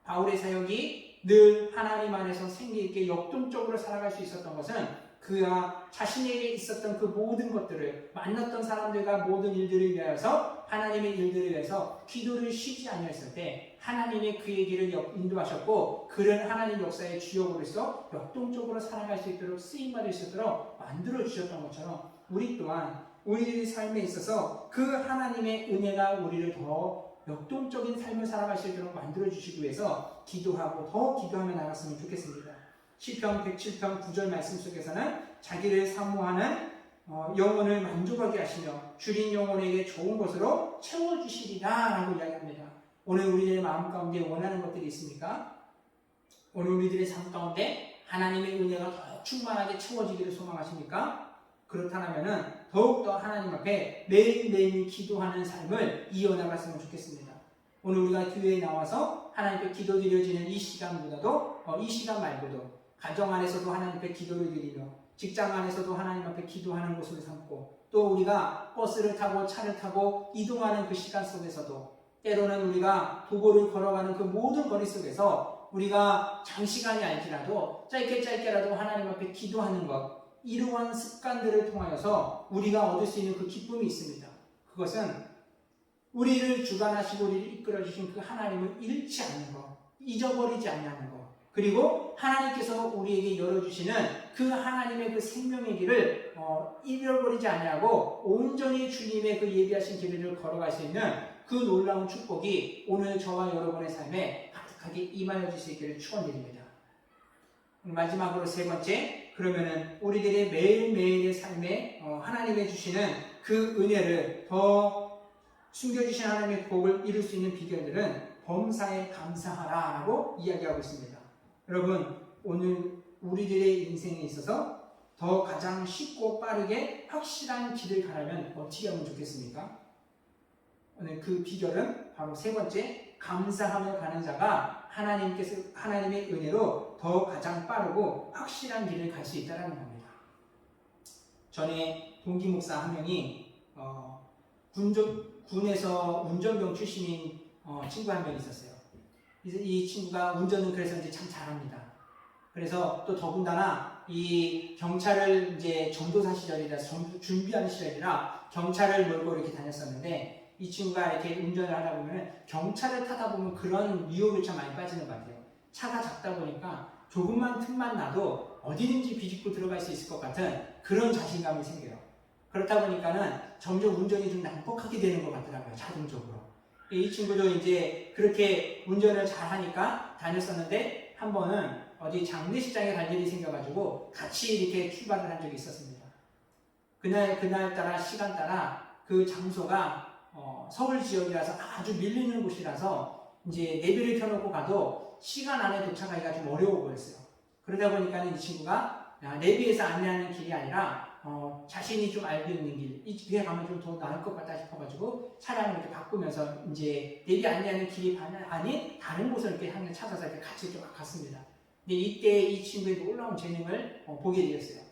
바울의 사역이 늘 하나님 안에서 생기있게 역동적으로 살아갈 수 있었던 것은 그가 자신에게 있었던 그 모든 것들을, 만났던 사람들과 모든 일들을 위하여서, 하나님의 일들을 위해서 기도를 쉬지 아니했을 때 하나님의 그의 길을 인도하셨고 그는 하나님 역사의 주역으로서 역동적으로 살아갈 수 있도록 쓰임받을 수 있도록 만들어 주셨던 것처럼 우리 또한 우리 삶에 있어서 그 하나님의 은혜가 우리를 더 역동적인 삶을 살아갈 수 있도록 만들어 주시기 위해서 기도하고 더 기도하며 나갔으면 좋겠습니다. 시편 107편 9절 말씀 속에서는 자기를 사모하는 영혼을 만족하게 하시며 줄인 영혼에게 좋은 것으로 채워주시리라 라고 이야기합니다. 오늘 우리들의 마음 가운데 원하는 것들이 있습니까? 오늘 우리들의 삶 가운데 하나님의 은혜가 더 충만하게 채워지기를 소망하십니까? 그렇다면 더욱더 하나님 앞에 매일매일 기도하는 삶을 이어나갔으면 좋겠습니다. 오늘 우리가 교회에 나와서 하나님께 기도드려지는 이 시간보다도 이 시간 말고도 가정 안에서도 하나님 앞에 기도를 드리며 직장 안에서도 하나님 앞에 기도하는 곳을 삼고 또 우리가 버스를 타고 차를 타고 이동하는 그 시간 속에서도 때로는 우리가 도보를 걸어가는 그 모든 거리 속에서 우리가 장시간이 아니더라도 짧게라도 하나님 앞에 기도하는 것 이러한 습관들을 통하여서 우리가 얻을 수 있는 그 기쁨이 있습니다. 그것은 우리를 주관하시고 우리를 이끌어주신 그 하나님을 잃지 않는 것, 잊어버리지 않는 것, 그리고 하나님께서 우리에게 열어주시는 그 하나님의 그 생명의 길을 잃어버리지 아니하고 온전히 주님의 그 예비하신 길을 걸어갈 수 있는 그 놀라운 축복이 오늘 저와 여러분의 삶에 가득하게 임하여 줄 수 있기를 축원드립니다. 마지막으로 세 번째, 그러면은 우리들의 매일매일의 삶에 하나님이 주시는 그 은혜를 더 숨겨주신 하나님의 복을 이룰 수 있는 비결들은 범사에 감사하라 라고 이야기하고 있습니다. 여러분, 오늘 우리들의 인생에 있어서 더 가장 쉽고 빠르게 확실한 길을 가려면 어떻게 하면 좋겠습니까? 오늘 그 비결은 바로 세 번째, 감사하며 가는 자가 하나님의 은혜로 더 가장 빠르고 확실한 길을 갈 수 있다는 겁니다. 전에 동기 목사 한 명이 군에서 운전병 출신인 친구 한 명 있었어요. 이 친구가 운전은 그래서 이제 참 잘합니다. 그래서 또 더군다나 이 경찰을 이제 전도사 시절이라 준비하는 시절이라 경찰을 몰고 이렇게 다녔었는데 이 친구가 이렇게 운전을 하다 보면 경찰을 타다 보면 그런 유혹에 참 많이 빠지는 것 같아요. 차가 작다 보니까 조금만 틈만 나도 어디든지 비집고 들어갈 수 있을 것 같은 그런 자신감이 생겨요. 그렇다 보니까는 점점 운전이 좀 난폭하게 되는 것 같더라고요. 자동적으로. 이 친구도 이제 그렇게 운전을 잘하니까 다녔었는데 한 번은 어디 장례식장에 갈 일이 생겨가지고 같이 이렇게 출발을 한 적이 있었습니다. 그날따라 시간 따라 그 장소가 서울 지역이라서 아주 밀리는 곳이라서 이제 내비를 켜놓고 가도 시간 안에 도착하기가 좀 어려워 보였어요. 그러다 보니까 이 친구가 내비에서 안내하는 길이 아니라 자신이 좀 알고 있는 길, 이 뒤에 가면 좀 더 나을 것 같다 싶어가지고 차량을 이렇게 바꾸면서 이제 내비 안내하는 길이 아닌 다른 곳을 이렇게 한 찾아서 이렇게 같이 좀 갔습니다. 근데 이때 이 친구의 놀라운 재능을 보게 되었어요.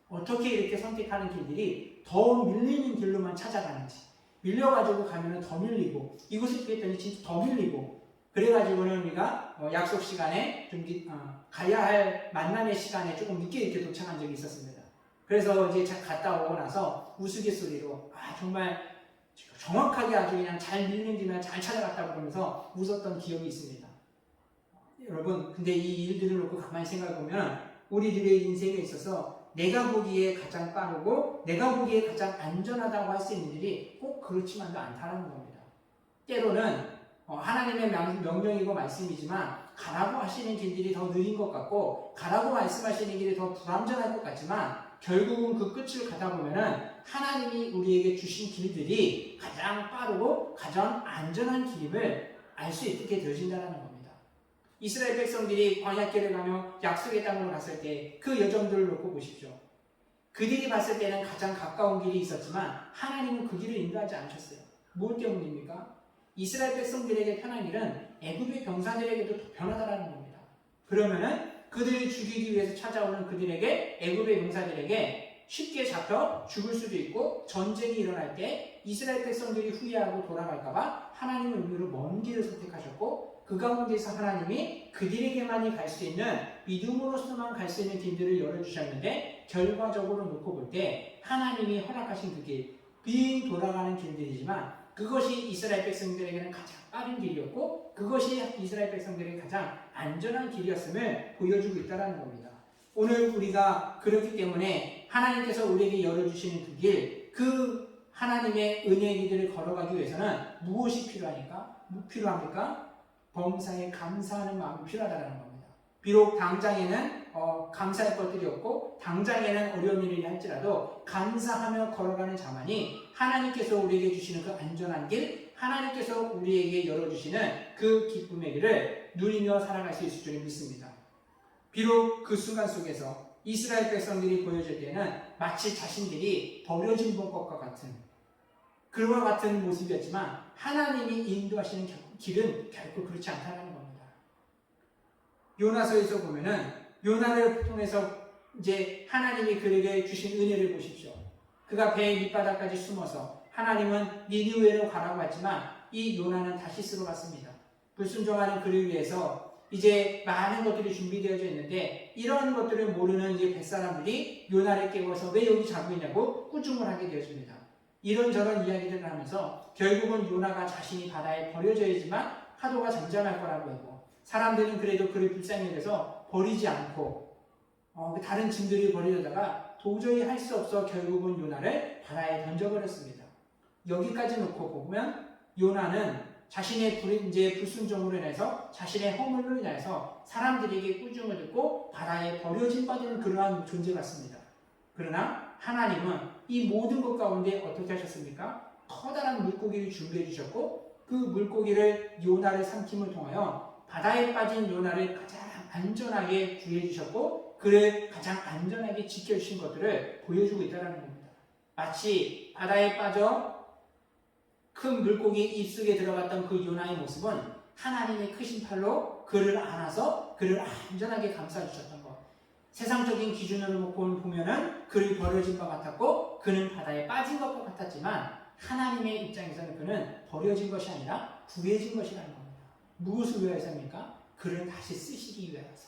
어떻게 이렇게 선택하는 길들이 더 밀리는 길로만 찾아가는지, 밀려가지고 가면은 더 밀리고, 이곳을 피했더니 진짜 더 밀리고, 그래가지고는 우리가 약속 시간에 좀 가야 할 만남의 시간에 조금 늦게 이렇게 도착한 적이 있었습니다. 그래서 이제 갔다 오고 나서 우스갯소리로 정말 정확하게 아주 그냥 잘 밀린 길만 잘 찾아갔다고 그러면서 웃었던 기억이 있습니다. 여러분, 근데 이 일들을 놓고 가만히 생각해보면 우리들의 인생에 있어서 내가 보기에 가장 빠르고 내가 보기에 가장 안전하다고 할 수 있는 일이 꼭 그렇지만도 않다는 겁니다. 때로는 하나님의 명령이고 말씀이지만 가라고 하시는 길들이 더 느린 것 같고 가라고 말씀하시는 길이 더 불안전할 것 같지만 결국은 그 끝을 가다 보면은 하나님이 우리에게 주신 길들이 가장 빠르고 가장 안전한 길임을 알 수 있게 되어진다는 겁니다. 이스라엘 백성들이 광야길을 가며 약속의 땅으로 갔을 때 그 여정들을 놓고 보십시오. 그들이 봤을 때는 가장 가까운 길이 있었지만 하나님은 그 길을 인도하지 않으셨어요. 무엇 때문입니까? 이스라엘 백성들에게 편한 일은 애굽의 병사들에게도 더 편하다라는 겁니다. 그러면은 그들을 죽이기 위해서 찾아오는 그들에게 애굽의 병사들에게 쉽게 잡혀 죽을 수도 있고 전쟁이 일어날 때 이스라엘 백성들이 후회하고 돌아갈까봐 하나님은 의외로 먼 길을 선택하셨고 그 가운데서 하나님이 그들에게만이 갈 수 있는 믿음으로서만 갈 수 있는 길들을 열어주셨는데 결과적으로 놓고 볼 때 하나님이 허락하신 그 길, 빙 돌아가는 길들이지만 그것이 이스라엘 백성들에게는 가장 빠른 길이었고 그것이 이스라엘 백성들에게 가장 안전한 길이었음을 보여주고 있다는 겁니다. 오늘 우리가 그렇기 때문에 하나님께서 우리에게 열어주시는 그 길, 그 하나님의 은혜의 길을 걸어가기 위해서는 무엇이 필요합니까? 범사에 감사하는 마음이 필요하다는 겁니다. 비록 당장에는 감사할 것들이 없고 당장에는 어려운 일이 할지라도 감사하며 걸어가는 자만이 하나님께서 우리에게 주시는 그 안전한 길, 하나님께서 우리에게 열어주시는 그 기쁨의 길을 누리며 살아갈 수 있을 줄 믿습니다. 비록 그 순간 속에서 이스라엘 백성들이 보여질 때는 마치 자신들이 버려진 것과 같은 그와 같은 모습이었지만 하나님이 인도하시는 길은 결코 그렇지 않다는 겁니다. 요나서에서 보면은 요나를 통해서 이제 하나님이 그에게 주신 은혜를 보십시오. 그가 배의 밑바닥까지 숨어서 하나님은 니느웨로 가라고 했지만 이 요나는 다시스로 갔습니다. 불순종하는 그를 위해서 이제 많은 것들이 준비되어져 있는데 이런 것들을 모르는 이제 뱃사람들이 요나를 깨워서 왜 여기 자고 있냐고 꾸중을 하게 되어집니다. 이런저런 이야기들을 하면서 결국은 요나가 자신이 바다에 버려져야지만 파도가 잠잠할 거라고 하고 사람들은 그래도 그를 불쌍히 여겨서 버리지 않고 다른 짐들이 버리려다가 도저히 할 수 없어 결국은 요나를 바다에 던져버렸습니다. 여기까지 놓고 보면 요나는 자신의 불순종으로 인해서 자신의 허물로 인해서 사람들에게 꾸중을 듣고 바다에 버려진 바된 그러한 존재 같습니다. 그러나 하나님은 이 모든 것 가운데 어떻게 하셨습니까? 커다란 물고기를 준비해 주셨고 그 물고기를 요나를 삼킴을 통하여 바다에 빠진 요나를 가장 안전하게 구해 주셨고 그를 가장 안전하게 지켜주신 것들을 보여주고 있다는 겁니다. 마치 바다에 빠져 큰 물고기 입속에 들어갔던 그 요나의 모습은 하나님의 크신 팔로 그를 안아서 그를 안전하게 감싸주셨던 것. 세상적인 기준으로 보면은 그를 버려진 것 같았고 그는 바다에 빠진 것과 같았지만 하나님의 입장에서는 그는 버려진 것이 아니라 구해진 것이라는 겁니다. 무엇을 위해서입니까? 그를 다시 쓰시기 위해서.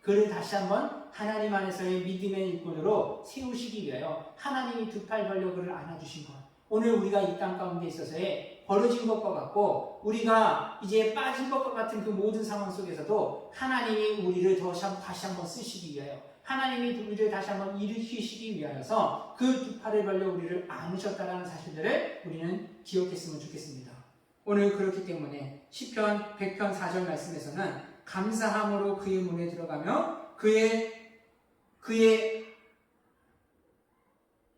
그를 다시 한번 하나님 안에서의 믿음의 일꾼으로 세우시기 위하여 하나님이 두 팔 벌려 그를 안아주신 것. 오늘 우리가 이 땅 가운데 있어서의 버려진 것과 같고 우리가 이제 빠진 것과 같은 그 모든 상황 속에서도 하나님이 우리를 다시 한번 쓰시기 위하여 하나님이 우리를 다시 한번 일으키시기 위하여서 그 두 팔을 벌려 우리를 안으셨다는 사실들을 우리는 기억했으면 좋겠습니다. 오늘 그렇기 때문에 시편 100편 4절 말씀에서는 감사함으로 그의 문에 들어가며 그의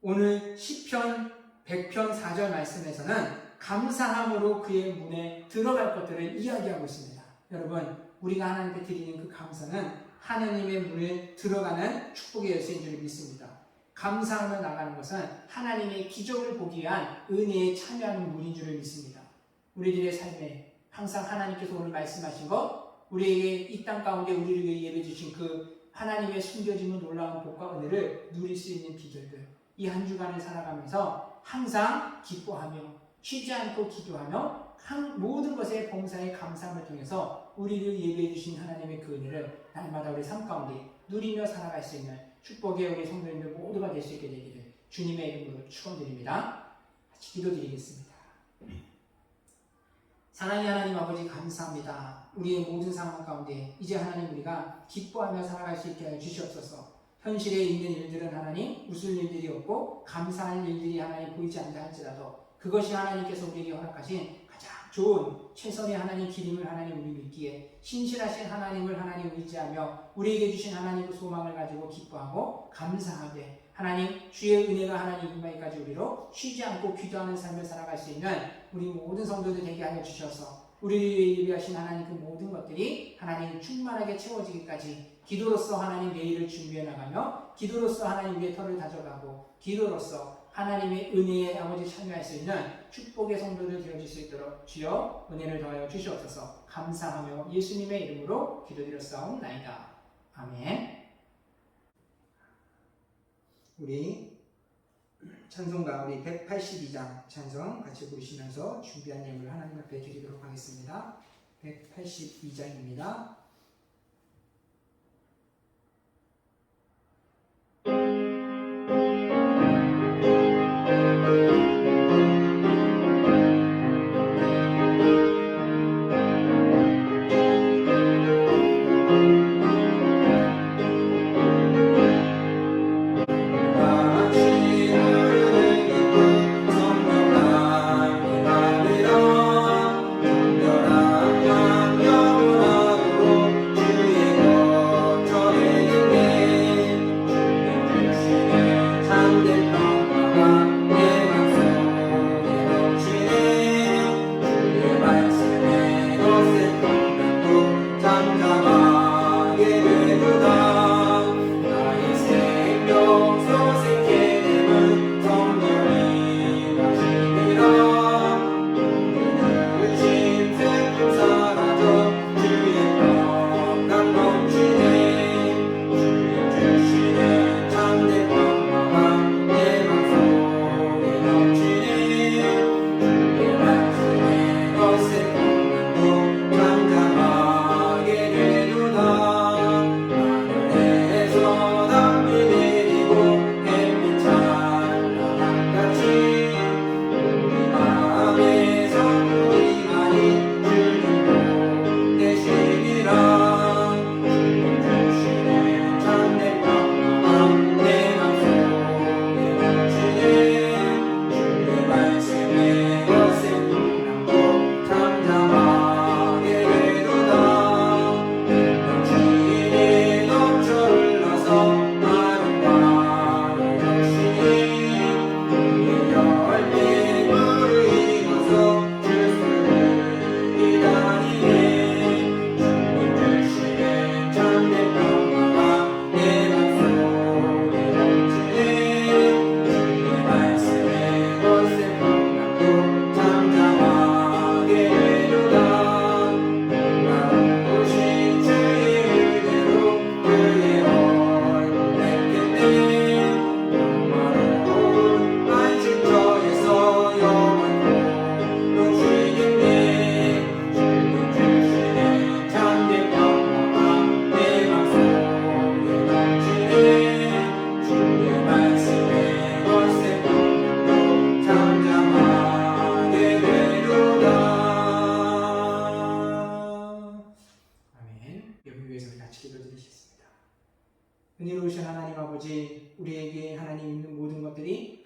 오늘 시편 100편 4절 말씀에서는 감사함으로 그의 문에 들어갈 것들을 이야기하고 있습니다. 여러분, 우리가 하나님께 드리는 그 감사는 하나님의 문에 들어가는 축복의 열쇠인 줄 믿습니다. 감사하며 나가는 것은 하나님의 기적을 보기 위한 은혜에 참여하는 문인 줄 믿습니다. 우리들의 삶에 항상 하나님께서 오늘 말씀하신 것, 우리에게 이 땅 가운데 우리를 위해 예배 주신 그 하나님의 숨겨진 놀라운 복과 은혜를 누릴 수 있는 비결들, 이 한 주간을 살아가면서 항상 기뻐하며 쉬지 않고 기도하며 모든 것에 범사에 감사함을 통해서 우리를 예배해 주신 하나님의 그 은혜를 날마다 우리 삶 가운데 누리며 살아갈 수 있는 축복의 우리 성도님들 모두가 될 수 있게 되기를 주님의 이름으로 축원드립니다. 같이 기도드리겠습니다. 사랑의 하나님 아버지 감사합니다. 우리의 모든 상황 가운데 이제 하나님 우리가 기뻐하며 살아갈 수 있게 하여 주시옵소서. 현실에 있는 일들은 하나님 웃을 일들이 없고 감사할 일들이 하나님 보이지 않는다 할지라도 그것이 하나님께서 우리에게 허락하신 가장 좋은 최선의 하나님 기림을 하나님 우리 믿기에 신실하신 하나님을 하나님 의지하며 우리에게 주신 하나님의 소망을 가지고 기뻐하고 감사하되 하나님 주의 은혜가 하나님 임하기까지 우리로 쉬지 않고 기도하는 삶을 살아갈 수 있는 우리 모든 성도들 되게 하여 주셔서 우리를 위해 예비하신 하나님 그 모든 것들이 하나님 충만하게 채워지기까지 기도로서 하나님 내일을 준비해 나가며 기도로서 하나님 위에 털을 다져가고 기도로서 하나님의 은혜에 아버지 참여할 수 있는 축복의 성도들 되어질 수 있도록 주여 은혜를 더하여 주시옵소서. 감사하며 예수님의 이름으로 기도드렸사옵나이다. 아멘. 우리 찬송가 우리 182장 찬송 같이 부르시면서 준비한 예물을 하나님 앞에 드리도록 하겠습니다. 182장입니다.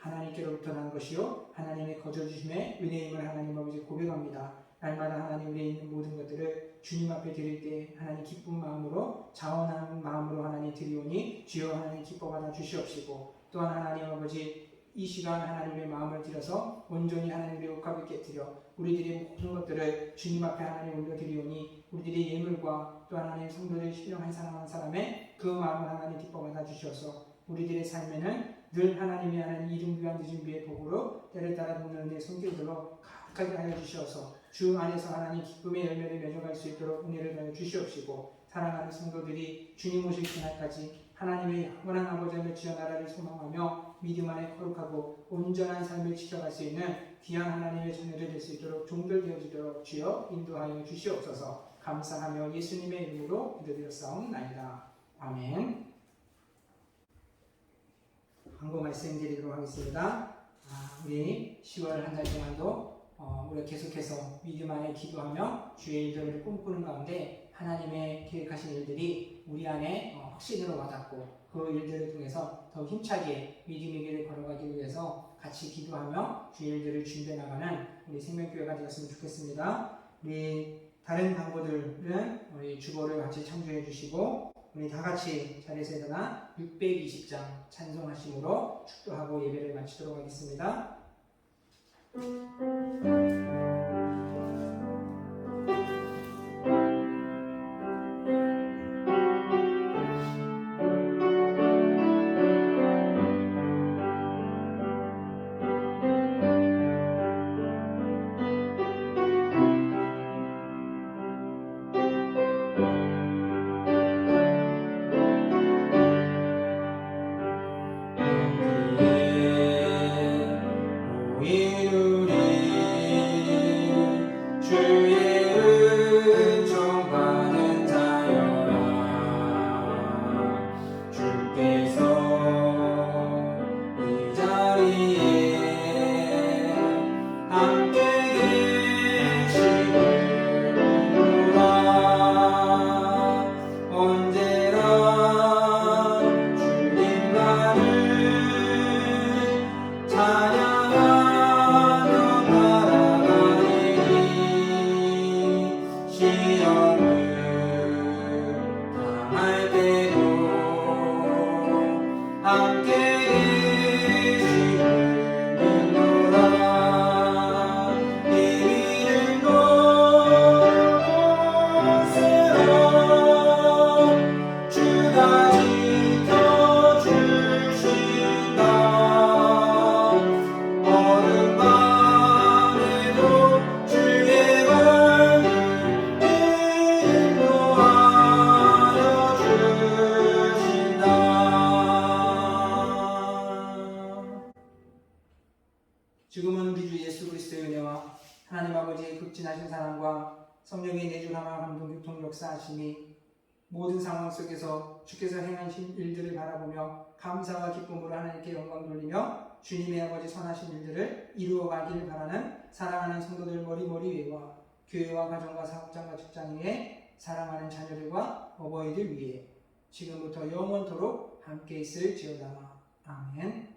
하나님께로부터 난 것이요 하나님의 거저주심에 은혜임을 하나님 아버지 고백합니다. 날마다 하나님 우리에 있는 모든 것들을 주님 앞에 드릴 때 하나님 기쁜 마음으로 자원하는 마음으로 하나님 드리오니 주여 하나님 기뻐 받아 주시옵시고, 또한 하나님 아버지 이 시간 하나님의 마음을 들여서 온전히 하나님의 옥합을 깨뜨려 우리들의 모든 것들을 주님 앞에 하나님 올려드리오니 우리들의 예물과 또 하나님 성도들의 신령한 사랑하는 사람의 그 마음을 하나님 기뻐 받아 주셔서 우리들의 삶에는 늘 하나님의 하나님 이름 귀한 늦은 비의 복으로 때를 따라 돕는 은혜의 손길들로 가득하게 하여 주셔서 주 안에서 하나님 기쁨의 열매를 맺어갈 수 있도록 은혜를 더해 주시옵시고, 사랑하는 성도들이 주님 오실 그날까지 하나님의 영원한 아버지의 지어 나라를 소망하며 믿음 안에 거룩하고 온전한 삶을 지켜갈 수 있는 귀한 하나님의 자녀들 될 수 있도록 종들 되어지도록 주여 인도하여 주시옵소서. 감사하며 예수님의 이름으로 기도드렸사옵나이다. 아멘. 광고 말씀드리도록 하겠습니다. 우리 10월 한 달 동안도 우리가 계속해서 믿음 안에 기도하며 주의 일들을 꿈꾸는 가운데 하나님의 계획하신 일들이 우리 안에 확신으로 와닿고 그 일들을 통해서 더 힘차게 믿음의 길을 걸어가기 위해서 같이 기도하며 주의 일들을 준비해 나가는 우리 생명교회가 되었으면 좋겠습니다. 우리 다른 광고들은 우리 주보를 같이 참조해 주시고 우리 다 같이 자리에서 일어나 620장 찬송하심으로 축도하고 예배를 마치도록 하겠습니다. 지금은 우리 주 예수 그리스도의 은혜와 하나님 아버지의 극진하신 사랑과 성령의 내주함과 감동 교통 역사하심이 모든 상황 속에서 주께서 행하신 일들을 바라보며 감사와 기쁨으로 하나님께 영광 돌리며 주님의 아버지 선하신 일들을 이루어가기를 바라는 사랑하는 성도들 머리머리 위에와 교회와 가정과 사업장과 직장 위에 사랑하는 자녀들과 어버이들 위에 지금부터 영원토록 함께 있을지어다. 아멘.